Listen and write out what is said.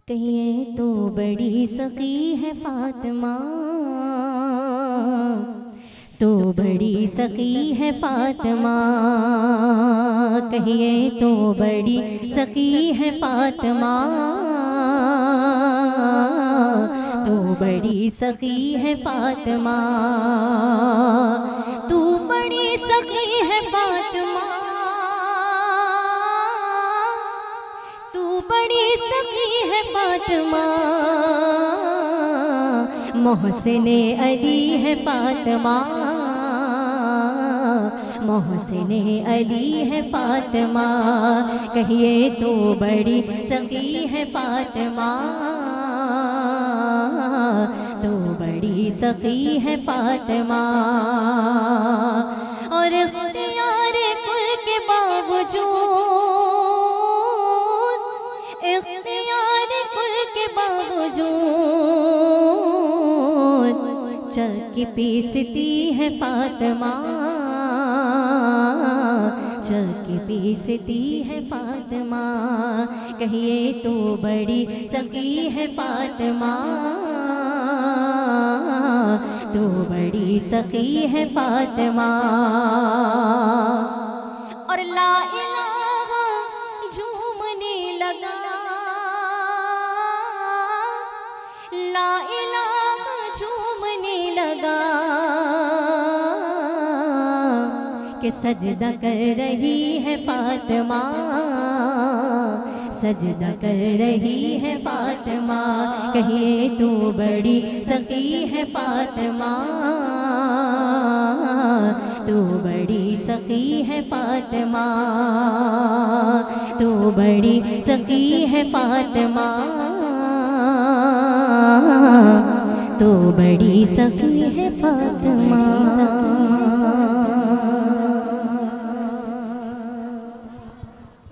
कहिए तो बड़ी सखी है फातिमा, तो बड़ी सखी है फातिमा। कहिए तो बड़ी सखी है फातिमा, तो बड़ी सखी है फातिमा। तू बड़ी सखी है फातिमा, तू बड़ी सखी है फातिमा। मोहसिने अली है फातिमा, मोहसिने अली है फातिमा। कहिए तो बड़ी सखी है फातिमा, तो बड़ी सखी है फातिमा। और इख्तियार कुल के बावजूद, इख्तियार कुल के बावजूद चक्की पीसती है फातिमा, चक्की पीसती है फातिमा। कहिए तो बड़ी सखी है फातिमा, तो बड़ी सखी है फातिमा। और ला इलाहा झूमने लगा, ला इलाहा झूमने लगा कि सजदा कर रही है फातिमा, सजदा कर रही है फातिमा। कहिए तो बड़ी सखी है फातिमा, तो बड़ी सखी है फातिमा, तो बड़ी सखी है फातिमा, तो बड़ी सखी है फातिमा।